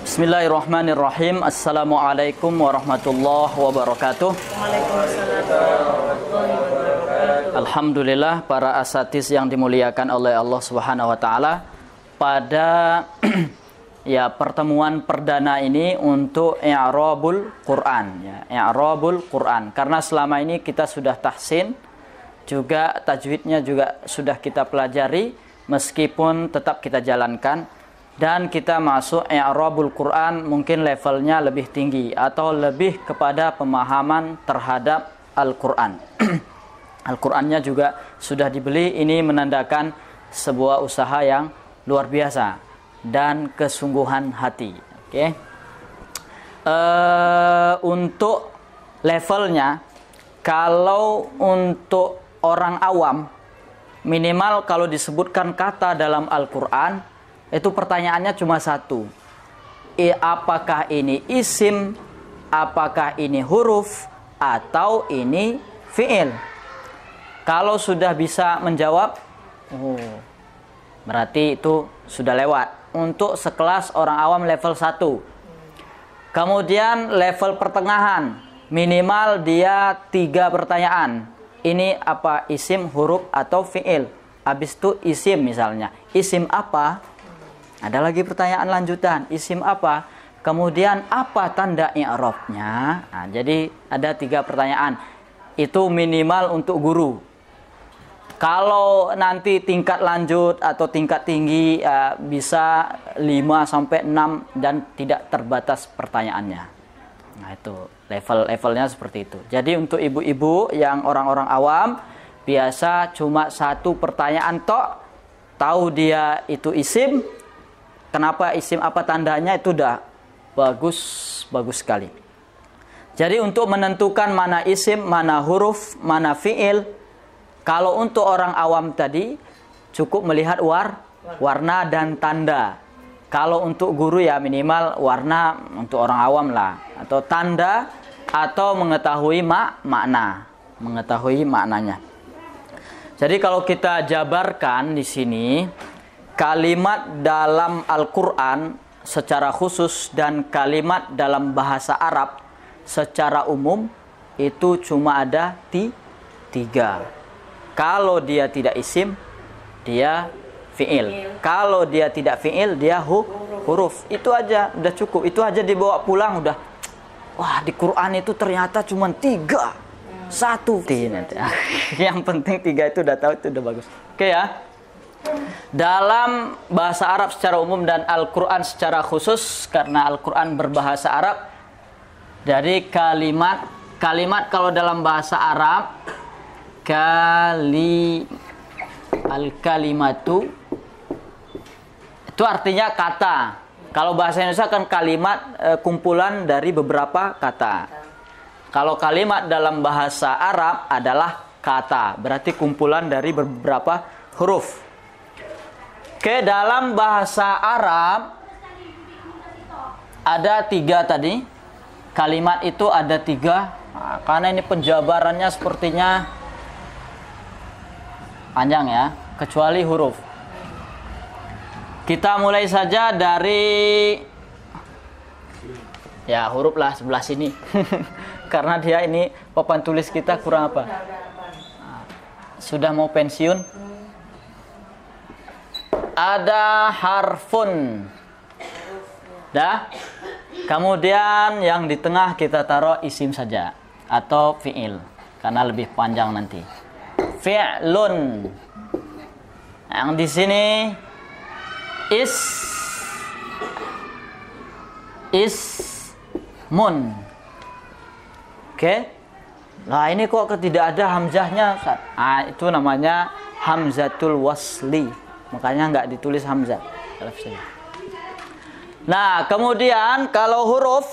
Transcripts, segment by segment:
Bismillahirrahmanirrahim. Assalamualaikum warahmatullahi wabarakatuh. Waalaikumsalam warahmatullahi wabarakatuh. Alhamdulillah, para asatiz yang dimuliakan oleh Allah Subhanahu wa taala, pada pertemuan perdana ini untuk i'rabul Quran, i'rabul Quran. Karena selama ini kita sudah tahsin, juga tajwidnya juga sudah kita pelajari, meskipun tetap kita jalankan. Dan kita masuk i'rabul Quran, mungkin levelnya lebih tinggi atau lebih kepada pemahaman terhadap Al-Quran. Al-Qurannya juga sudah dibeli. Ini menandakan sebuah usaha yang luar biasa dan kesungguhan hati. Untuk levelnya, kalau untuk orang awam, minimal kalau disebutkan kata dalam Al-Quran, itu pertanyaannya cuma satu. Apakah ini isim, apakah ini huruf, atau ini fi'il? Kalau sudah bisa menjawab, berarti itu sudah lewat. Untuk sekelas orang awam level 1. Kemudian level pertengahan, minimal dia 3 pertanyaan. Ini apa, isim, huruf, atau fi'il? Habis itu isim misalnya. Isim apa? Ada lagi pertanyaan lanjutan, isim apa? Kemudian apa tanda i'rabnya? Nah, jadi ada 3 pertanyaan. Itu minimal untuk guru. Kalau nanti tingkat lanjut atau tingkat tinggi, bisa 5 sampai 6 dan tidak terbatas pertanyaannya. Nah, itu levelnya seperti itu. Jadi untuk ibu-ibu yang orang-orang awam, biasa cuma 1 pertanyaan tok, tahu dia itu isim. Kenapa isim, apa tandanya, itu udah bagus sekali. Jadi untuk menentukan mana isim, mana huruf, mana fi'il, kalau untuk orang awam tadi cukup melihat warna dan tanda. Kalau untuk guru ya minimal warna untuk orang awam lah, atau tanda, atau mengetahui mengetahui maknanya. Jadi kalau kita jabarkan di sini, kalimat dalam Al-Quran secara khusus dan kalimat dalam bahasa Arab secara umum itu cuma ada 3. Kalau dia tidak isim, dia fi'il. Kalau dia tidak fi'il, dia huruf. Itu aja udah cukup. Itu aja dibawa pulang udah. Wah, di Quran itu ternyata cuma 3. 1 nanti. Yang penting 3 itu udah tahu, itu udah bagus. Oke ya. Dalam bahasa Arab secara umum dan Al-Quran secara khusus, karena Al-Quran berbahasa Arab, dari kalimat kalau dalam bahasa Arab, al-kalimatu itu artinya kata. Kalau bahasa Indonesia kan kalimat, kumpulan dari beberapa kata. Kalau kalimat dalam bahasa Arab adalah kata, berarti kumpulan dari beberapa huruf. Dalam bahasa Arab ada 3 tadi. Kalimat itu ada 3. Nah, karena ini penjabarannya sepertinya panjang ya, kecuali huruf. Kita mulai saja dari huruf lah, sebelah sini. Karena dia ini papan tulis kita kurang apa? Nah, sudah mau pensiun. Ada harfun. Dah. Kemudian yang di tengah kita taruh isim saja atau fi'il karena lebih panjang nanti. Fi'lun. Yang di sini ismun. Nah, ini kok tidak ada hamzahnya? Nah, itu namanya hamzatul wasli. Makanya nggak ditulis hamzah. Nah, kemudian kalau huruf,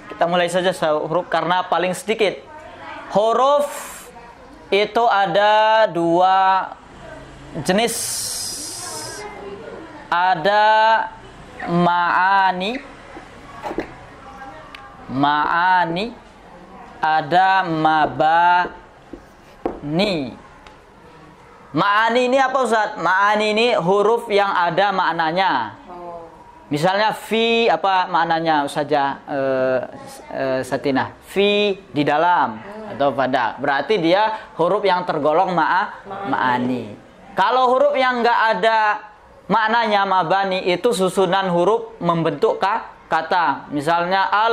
kita mulai saja huruf karena paling sedikit. Huruf itu ada 2 jenis. Ada ma'ani, ada mabani. Ma'ani ini apa Ustaz? Ma'ani ini huruf yang ada maknanya. Misalnya fi apa maknanya saja Satinah? Fi di dalam atau pada. Berarti dia huruf yang tergolong ma'ani. Kalau huruf yang enggak ada maknanya mabani itu susunan huruf membentuk kata. Misalnya ha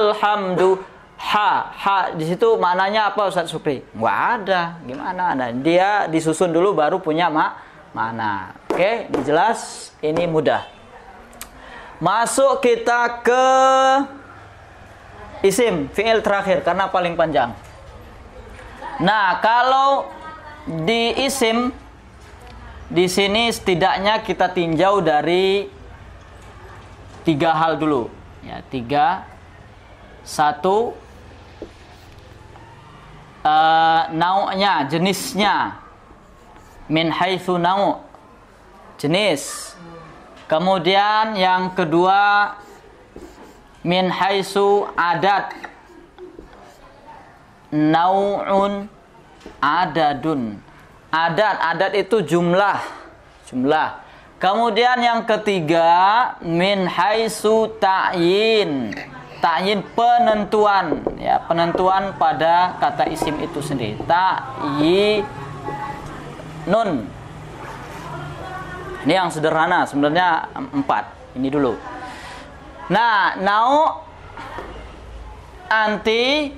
di situ maknanya apa Ustaz Supri? Enggak ada. Gimana? Nah, dia disusun dulu baru punya makna. Oke, ini jelas, ini mudah. Masuk kita ke isim fi'il terakhir karena paling panjang. Nah, kalau di isim di sini setidaknya kita tinjau dari 3 hal dulu. Ya, 3. 1 nau'nya, jenisnya. Min haitsu nau', jenis. Kemudian yang kedua min haitsu adat, nau'un adadun. Adat itu jumlah. Kemudian yang ketiga min haitsu ta'yin. Ta'yin penentuan, ya, penentuan pada kata isim itu sendiri. Ta'yinun. Ini yang sederhana, sebenarnya 4. Ini dulu. Nah, nanti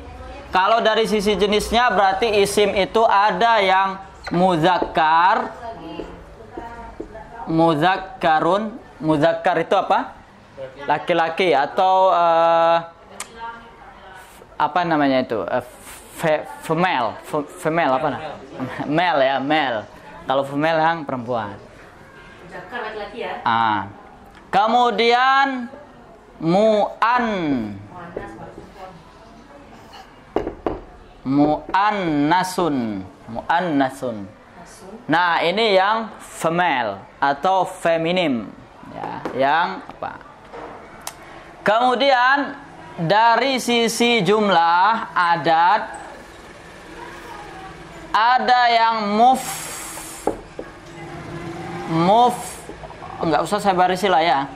kalau dari sisi jenisnya berarti isim itu ada yang muzakkar. Muzakkarun. Muzakkar itu apa? Laki-laki atau apa namanya itu? Female apa namanya? Male ya, male. Kalau female yang perempuan. Muzakkar laki-laki ya. Kemudian muannasun. Nah, ini yang female atau feminim, ya, yang apa? Kemudian dari sisi jumlah adat ada yang enggak usah saya barisi lah ya.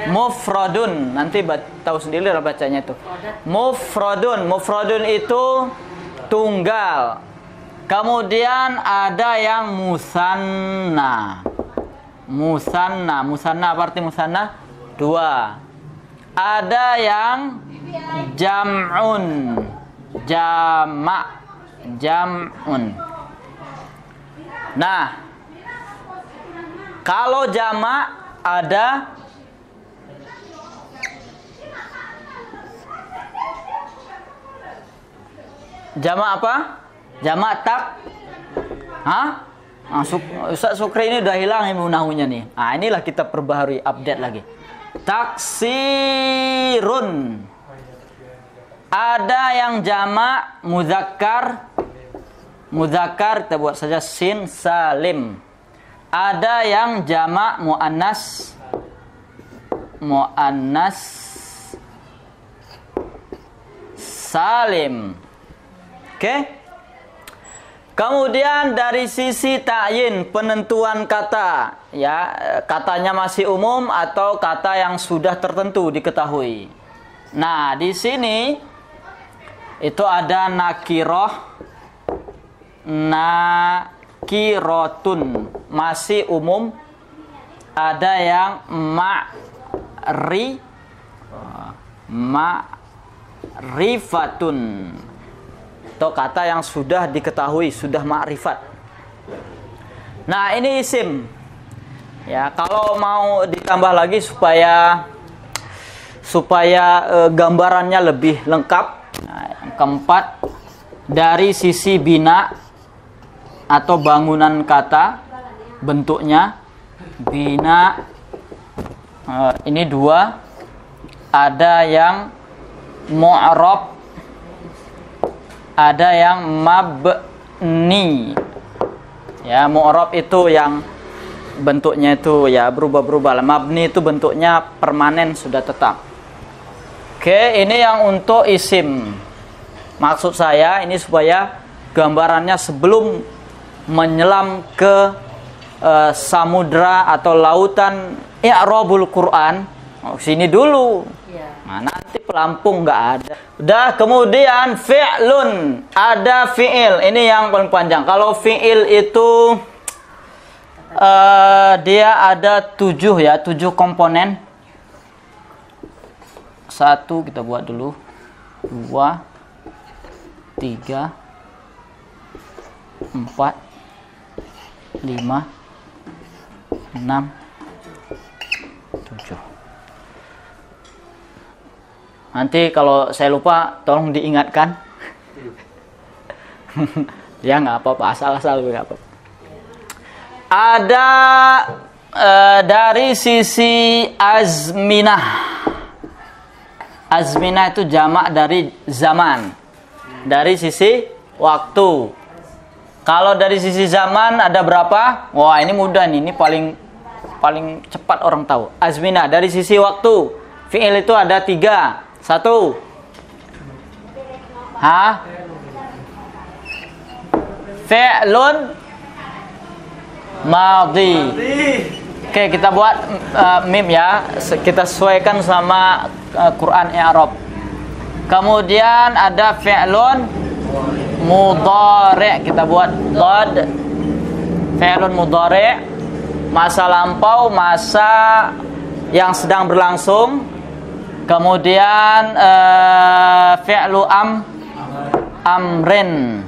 Mufradun, nanti tahu sendiri lah bacanya itu. Mufradun itu tunggal. Kemudian ada yang musanna apa arti musanna? 2. Ada yang jam'un, jam'un. Nah, kalau jamak ada jamak apa? Jamak Ustaz Sukri ini udah hilang ilmu nahunya nih. Nah, inilah kita perbaharui, update lagi. Taksirun. Ada yang jamak muzakkar. Muzakkar kita buat saja sin salim. Ada yang jamak muannas salim. Oke? Kemudian dari sisi ta'yin, penentuan kata, ya, katanya masih umum atau kata yang sudah tertentu diketahui. Nah, di sini itu ada nakirotun, masih umum. Ada yang ma'rifatun, atau kata yang sudah diketahui, sudah ma'rifat. Nah, ini isim. Ya, kalau mau ditambah lagi supaya gambarannya lebih lengkap. Nah, yang keempat, dari sisi bina atau bangunan kata, bentuknya bina. Ini 2. Ada yang mu'rab, ada yang mabni. Ya, mu'rab itu yang bentuknya itu ya berubah-berubah. Mabni itu bentuknya permanen, sudah tetap. Oke, ini yang untuk isim. Maksud saya ini supaya gambarannya sebelum menyelam ke samudra atau lautan i'rabul Quran, Oh, sini dulu. Iya. Nah, nanti pelampung nggak ada. Udah, kemudian fi'lun, ada fi'il. Ini yang paling panjang. Kalau fi'il itu dia ada 7 ya, 7 komponen. 1 kita buat dulu. 2, 3, 4, 5, 6, 7. Nanti kalau saya lupa tolong diingatkan. Ya nggak apa-apa, asal-asal nggak apa-apa. Ada dari sisi azminah. Azminah itu jamak dari zaman. Dari sisi waktu. Kalau dari sisi zaman ada berapa? Wah, ini mudah nih. Ini paling cepat orang tahu. Azminah dari sisi waktu. Fi'il itu ada 3. 1. Fi'lun madhi. Oke, kita buat mim ya. Kita sesuaikan sama Quran I'rab. Kemudian ada fi'lun mudhari'. Kita buat dhad. Fi'lun mudhari', masa lampau, masa yang sedang berlangsung. Kemudian fi'lu amrin.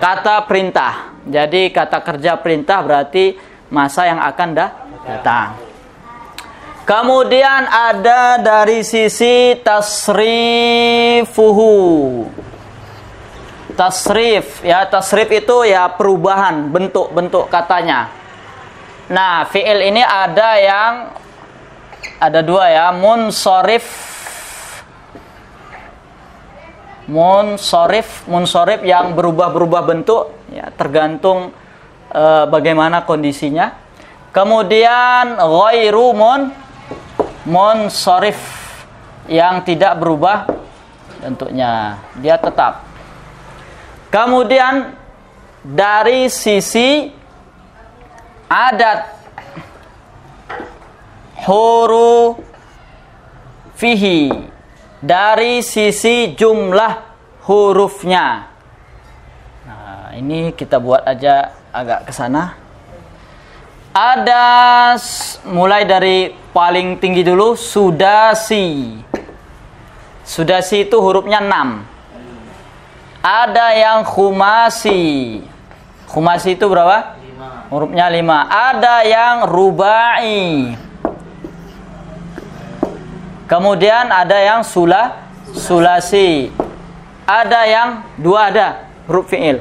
Kata perintah. Jadi kata kerja perintah berarti masa yang akan datang. Kemudian ada dari sisi tasrifuhu. Tasrif ya, tasrif itu ya perubahan bentuk katanya. Nah, fi'il ini ada 2 ya, munsorif yang berubah bentuk ya, tergantung bagaimana kondisinya. Kemudian ghairu munsorif yang tidak berubah bentuknya, dia tetap. Kemudian dari sisi adat hurufihi, dari sisi jumlah hurufnya. Nah, ini kita buat aja agak ke sana. Ada mulai dari paling tinggi dulu, sudasi. Sudasi itu hurufnya 6. Ada yang khumasi. Khumasi itu berapa? 5. Hurufnya 5. Ada yang rubai. Kemudian ada yang sulasi. Ada yang 2 ada huruf fi'il.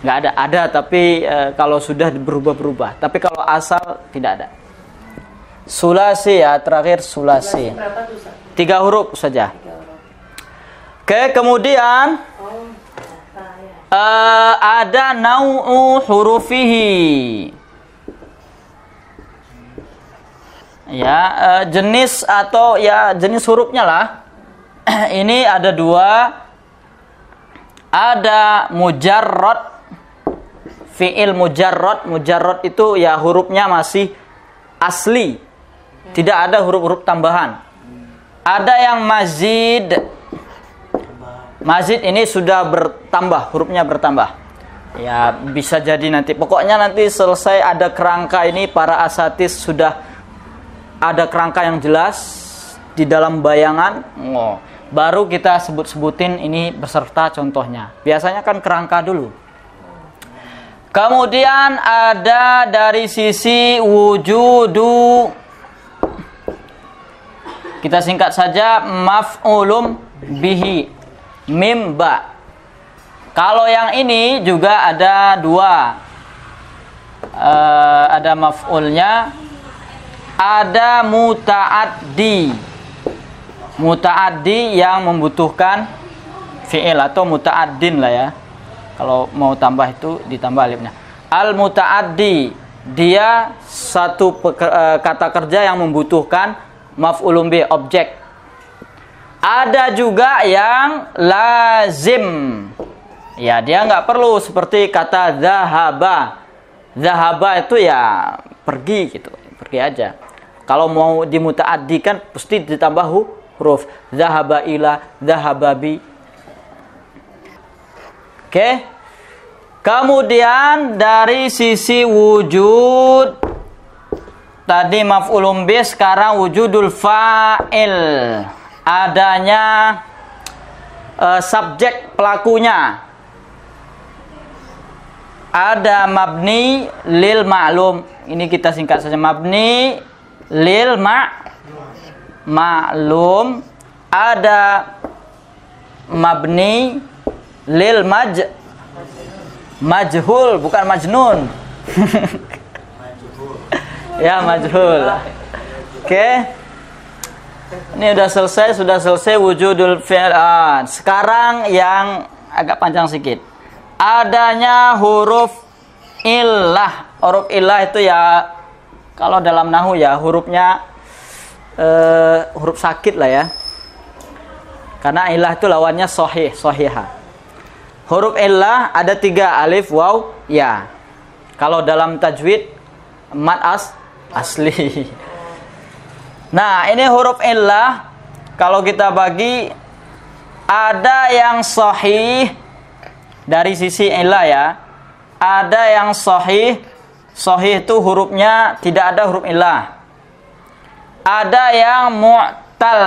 Nggak ada tapi kalau sudah berubah-berubah. Tapi kalau asal tidak ada. Sulasi ya, terakhir sulasi. Berapa tuh, Ustaz? 3 huruf saja. 3 huruf. Oke, kemudian ada nau'u hurufihi. Ya, jenis atau ya jenis hurufnya lah. Ini ada 2. Ada mujarrad, fi'il mujarrad. Mujarrad itu ya hurufnya masih asli, tidak ada huruf-huruf tambahan. Ada yang mazid. Mazid ini sudah bertambah, hurufnya bertambah. Ya, bisa jadi nanti. Pokoknya nanti selesai ada kerangka ini, para asatis sudah ada kerangka yang jelas di dalam bayangan. Baru kita sebut-sebutin ini beserta contohnya. Biasanya kan kerangka dulu. Kemudian ada dari sisi wujudu. Kita singkat saja, maf'ulum bihi, mim ba. Kalau yang ini juga ada 2. Ada maf'ulnya, ada muta'addi. Muta'addi yang membutuhkan fi'il atau muta'addin lah ya. Kalau mau tambah itu ditambah alifnya. Al muta'addi, dia satu kata kerja yang membutuhkan maf'ulun bih, objek. Ada juga yang lazim. Ya, dia nggak perlu seperti kata zahaba. Zahaba itu ya pergi gitu, pergi aja. Kalau mau dimutaaddikan pasti ditambah huruf. Zahaba ila, zahaba bi. Oke. Kemudian dari sisi wujud tadi maf'ulun bih, sekarang wujudul fa'il. Adanya subjek pelakunya. Ada mabni lil ma'lum. Ini kita singkat saja, mabni lil ma'lum. Ada mabni lil majhul, bukan majnun. Ya, majhul. Oke. Ini sudah selesai wujudul fi'il. Sekarang yang agak panjang sedikit. Adanya huruf illah. Huruf illah itu ya, kalau dalam nahu ya hurufnya huruf sakit lah ya. Karena illah itu lawannya sahihah. Huruf illah ada 3, alif, waw, ya. Kalau dalam tajwid mad asli. Nah, ini huruf illah kalau kita bagi ada yang sahih dari sisi illah ya. Ada yang sahih. Sahih itu hurufnya tidak ada huruf illah. Ada yang mu'tal.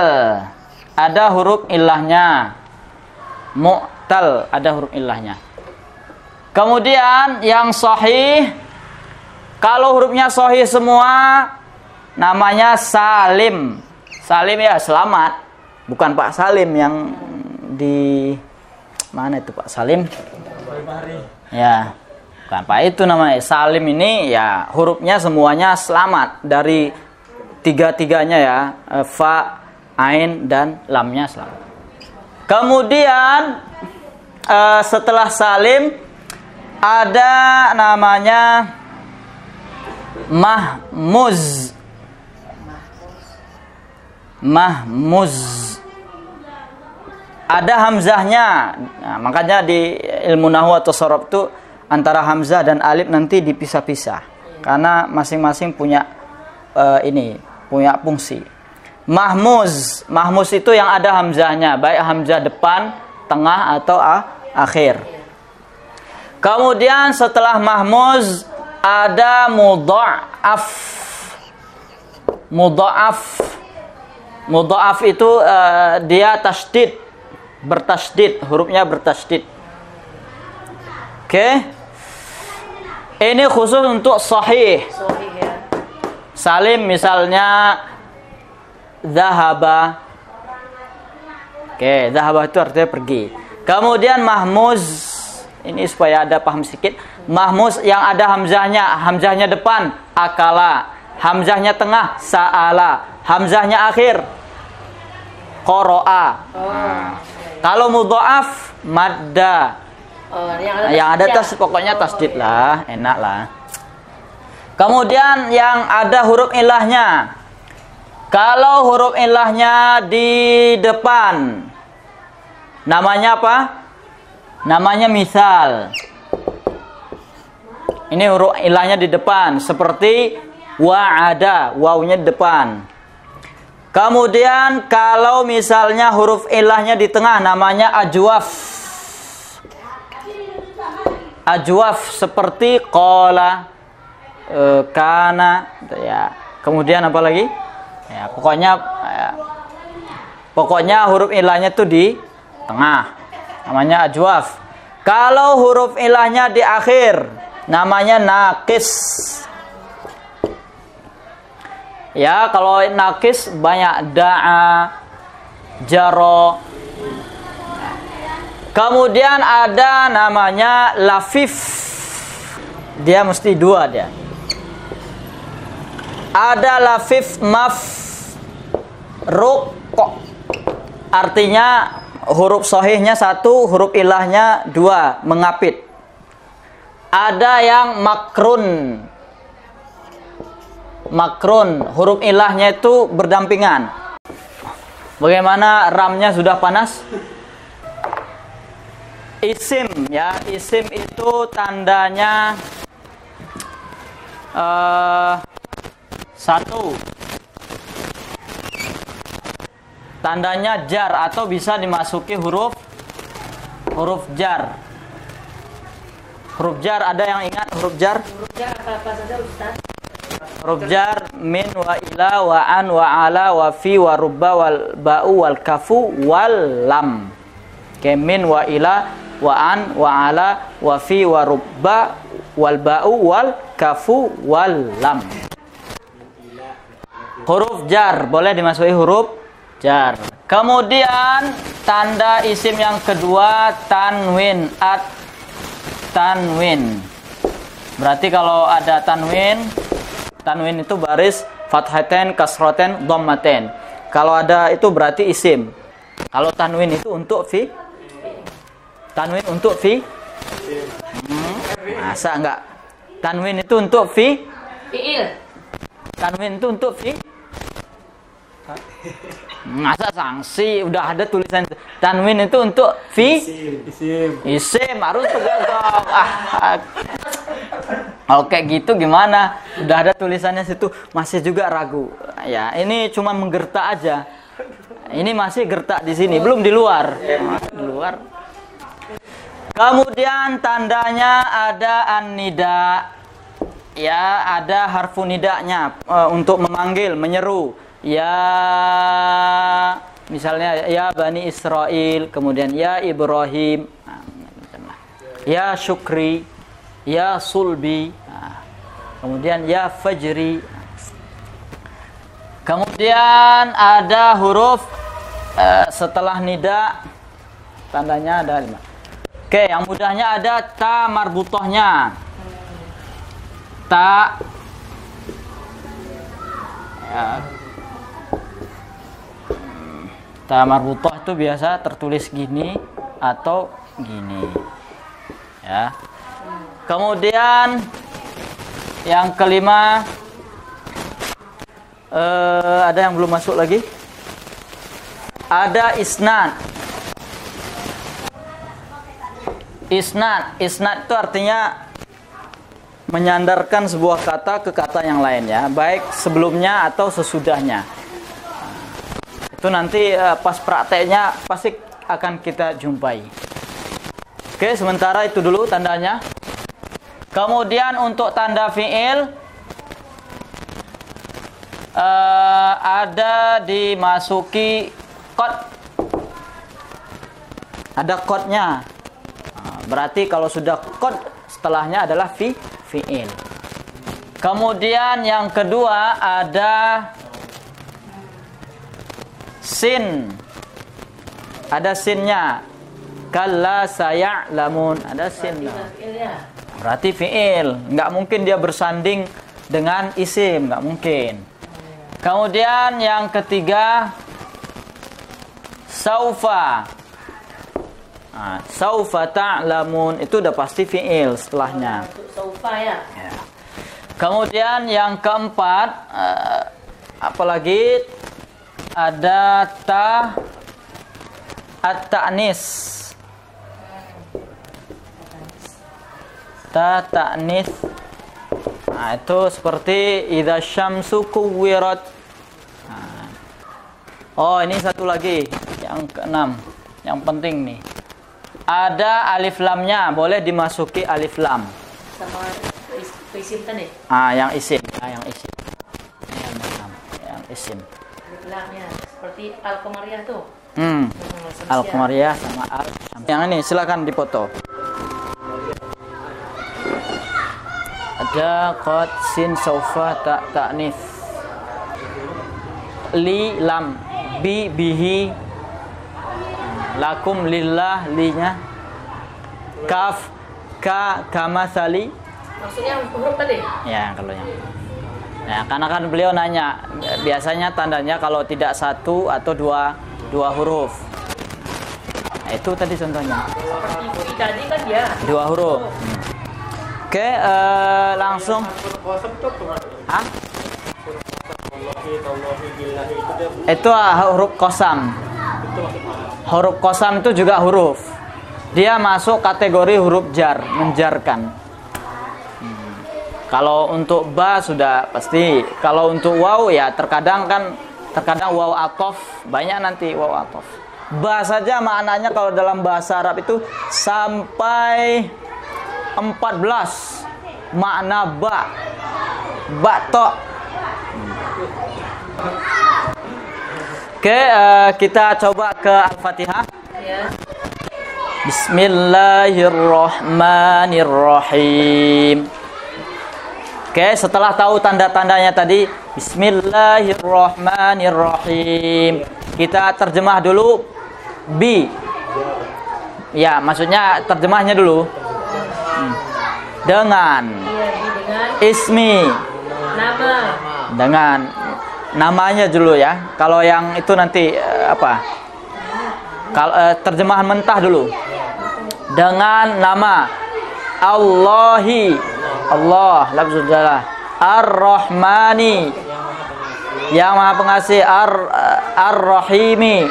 Ada huruf illahnya. Mu'tal, ada huruf illahnya. Kemudian yang sahih, kalau hurufnya sahih semua namanya salim. Salim ya selamat. Bukan Pak Salim yang di mana itu Pak Salim? Ya, bukan Pak itu namanya. Salim ini ya hurufnya semuanya selamat dari tiga-tiganya ya, fa, ain dan lamnya selamat. Kemudian setelah salim ada namanya mahmuz. Ada hamzahnya. Nah, makanya di ilmu nahwu atau shorab itu antara hamzah dan alif nanti dipisah-pisah. Karena masing-masing punya punya fungsi. Mahmuz itu yang ada hamzahnya, baik hamzah depan, tengah atau akhir. Kemudian setelah mahmuz ada mudha'af. Mudha'af itu dia tasydid, bertasydid, hurufnya bertasydid. Oke. Ini khusus untuk sahih. Salim misalnya zahaba. Oke, zahaba itu artinya pergi. Kemudian mahmuz, ini supaya ada paham sedikit. Mahmuz yang ada hamzahnya depan akala, hamzahnya tengah sa'ala, hamzahnya akhir qara'a. Kalau mudha'af madda. Yang ada pokoknya tasdid lah, enak lah. Kemudian yang ada huruf ilahnya. Kalau huruf ilahnya di depan, namanya apa? Namanya misal. Ini huruf ilahnya di depan, seperti wa'ada, wawunya di depan. Kemudian kalau misalnya huruf ilahnya di tengah, namanya ajwaf. Ajwaf seperti qala, kana, ya. Kemudian apa lagi? Ya, pokoknya huruf ilahnya tuh di tengah, namanya ajwaf. Kalau huruf ilahnya di akhir, namanya naqis. Ya, kalau naqis banyak da'a, jaro. Kemudian ada namanya lafif. Dia mesti dua dia. Ada lafif mafruq, artinya huruf sahihnya 1, huruf ilahnya 2, mengapit. Ada yang makrun, huruf ilahnya itu berdampingan. Bagaimana ramnya sudah panas? Isim ya, isim itu tandanya 1 tandanya jar atau bisa dimasuki huruf jar. Huruf jar ada yang ingat huruf jar? Huruf jar apa saja Ustaz? Huruf jar min wa ila wa an wa ala wa fi wa rubba wal ba'u wal kafu wal lam. Oke, min wa ila wa an wa ala wa fi wa rubba wal ba'u wal kafu wal lam. Huruf jar boleh dimasuki huruf jar. Kemudian tanda isim yang kedua tanwin, tanwin. Berarti kalau ada tanwin itu baris fathatain, kasroten, dhammatain. Kalau ada itu berarti isim. Kalau tanwin itu untuk fi. Tanwin untuk fi. Masa enggak? Tanwin itu untuk fi. Fi'il. Tanwin itu untuk fi. Masa sanksi udah ada tulisan tanwin itu untuk fi. Isim harus tegas dong. Oke gitu gimana? Udah ada tulisannya situ masih juga ragu. Ya, ini cuma menggertak aja. Ini masih gertak di sini, belum di luar. Di luar. Kemudian tandanya ada an-nida. Ya, ada harfu nidanya untuk memanggil, menyeru. Ya, misalnya ya Bani Israel, kemudian ya Ibrahim, ya Syukri, ya Sulbi, kemudian ya Fajri. Kemudian ada huruf setelah nida, tandanya ada 5. Oke, yang mudahnya ada ta marbutohnya. Ta ya. Ta marbutoh itu biasa tertulis gini atau gini. Ya. Kemudian yang kelima ada yang belum masuk lagi. Ada isnad. Isnad itu artinya menyandarkan sebuah kata ke kata yang lain ya, baik sebelumnya atau sesudahnya. Itu nanti pas prakteknya pasti akan kita jumpai. Oke, sementara itu dulu tandanya. Kemudian untuk tanda fi'il ada dimasuki qad. Ada qadnya. Berarti kalau sudah qad setelahnya adalah fi'il. Kemudian yang kedua ada sin. Ada sinnya. Kalla saya'lamun. Ada sinnya. Berarti fi'il. Nggak mungkin dia bersanding dengan isim. Nggak mungkin. Kemudian yang ketiga saufa. Saufa ta'lamun. Itu udah pasti fi'il setelahnya. Saufa ya. Kemudian yang keempat apalagi ada ta at-ta'nis. Ta ta'nis. Itu seperti idza syamsu kuwirat. Oh, ini satu lagi yang keenam. Yang penting nih. Ada alif lamnya, boleh dimasuki alif lam. Sama isim kan ya? Yang isim, yang isim. Yang isim. Lamnya seperti Al-Qamariyah tuh. Al-Qamariyah sama al. Yang ini silakan dipoto. Ada qad sin saufa ta ta'nits. Li lam bi bihi lakum lillah linya kaf ka kamasali. Maksudnya huruf tadi? Ya, kalau yang nah, karena kan beliau nanya, biasanya tandanya kalau tidak satu atau dua huruf. Nah, itu tadi contohnya. Seperti fi tadi kan ya. 2 huruf. Oke, langsung. Hah? Itu huruf qasam. Huruf qasam itu juga huruf. Dia masuk kategori huruf jar, menjarkan. Kalau untuk ba sudah pasti. Kalau untuk waw ya terkadang kan Terkadang waw atof, banyak nanti waw atof. Ba saja maknanya kalau dalam bahasa Arab itu sampai 14 makna ba. Ba to. Oke, kita coba ke Al-Fatihah. Ya. Bismillahirrahmanirrahim. Oke, setelah tahu tanda-tandanya tadi, Bismillahirrahmanirrahim. Kita terjemah dulu bi. Ya, maksudnya terjemahnya dulu. Dengan. Iya, dengan Ismi. nama. Dengan namanya dulu ya. Kalau yang itu nanti apa? Kalau terjemahan mentah dulu. Dengan nama Allahi. Allah, lafzul jalalah. Ar-Rahmani, yang Maha Pengasih. Ar-Rahimi,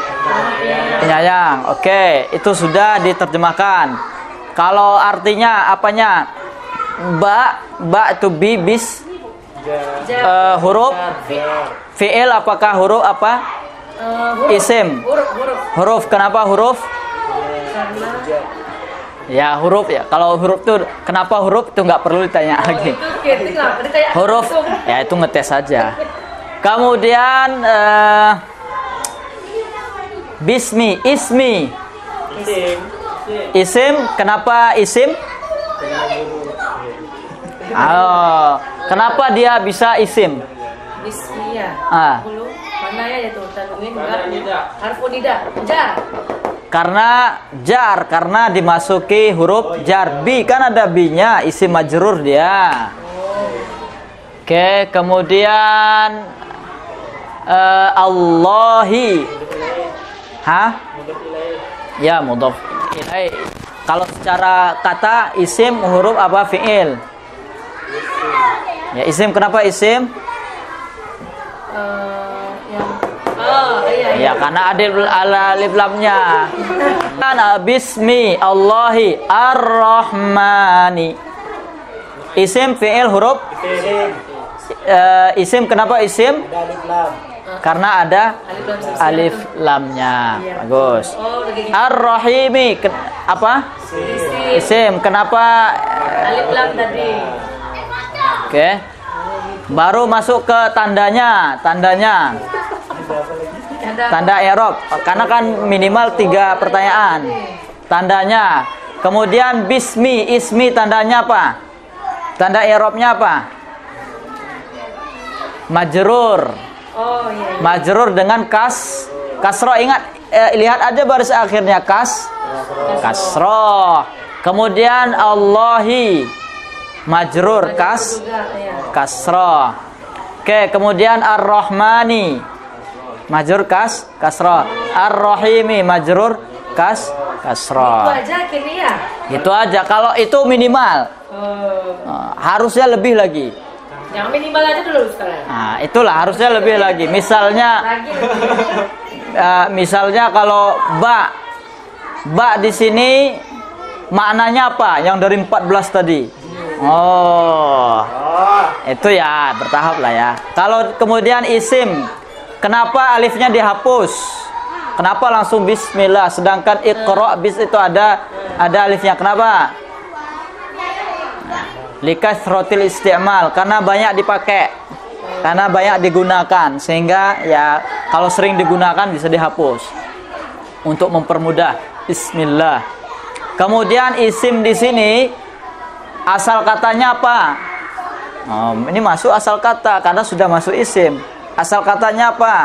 penyayang. Oke, itu sudah diterjemahkan. Kalau artinya apanya? Ba itu bis. Huruf fi'il, apakah huruf apa? Isim. Huruf. Kenapa huruf? Ya huruf ya. Kalau huruf tuh kenapa huruf tuh nggak perlu ditanya lagi. Huruf ya itu ngetes saja. Kemudian bismi, ismi. Isim. Kenapa isim? Oh, kenapa dia bisa isim? Bismi ya. Ah. Mana ya itu? Tanwin harfu nida. Jar. Karena dimasuki huruf jar. Bi kan ada bi-nya, isim majrur dia. Oke, kemudian Allahi. Hah? Ya, mudhof ilaih. Kalau secara kata isim huruf apa fi'il? Ya, isim. Kenapa isim? Ya karena ada alif lamnya. Karena bismi Allahi ar-Rahmani. Isim fi'il huruf? Isim. Kenapa isim? Karena ada alif lamnya. Bagus. Ar-Rahimi apa? Isim. Kenapa Alif lam tadi. Oke. Baru masuk ke tandanya. Tanda i'rab, karena kan minimal 3 pertanyaan. Tandanya. Kemudian bismi, ismi, tandanya apa? Tanda i'rabnya apa? Majrur. Oh iya. Majrur dengan kasroh. Ingat, lihat aja baris akhirnya kasroh. Kemudian Allahi majrur kasroh. Oke, kemudian ar-Rahmani majrur kasroh. Ar-Rahimi majrur kasroh. Itu aja akhirnya ya. Itu aja. Kalau itu minimal. Harusnya lebih lagi. Yang minimal aja dulu sekarang. Nah, itulah harusnya lebih lagi. Misalnya kalau ba di sini maknanya apa? Yang dari 14 tadi. Oh. Itu ya bertahap lah ya. Kalau kemudian isim, kenapa alifnya dihapus? Kenapa langsung bismillah? Sedangkan iqra bis itu ada alifnya. Kenapa? Likasrotil isti'mal, karena banyak dipakai, karena banyak digunakan, sehingga ya kalau sering digunakan bisa dihapus untuk mempermudah. Bismillah. Kemudian isim di sini asal katanya apa? Oh, ini masuk asal kata karena sudah masuk isim. Asal katanya apa?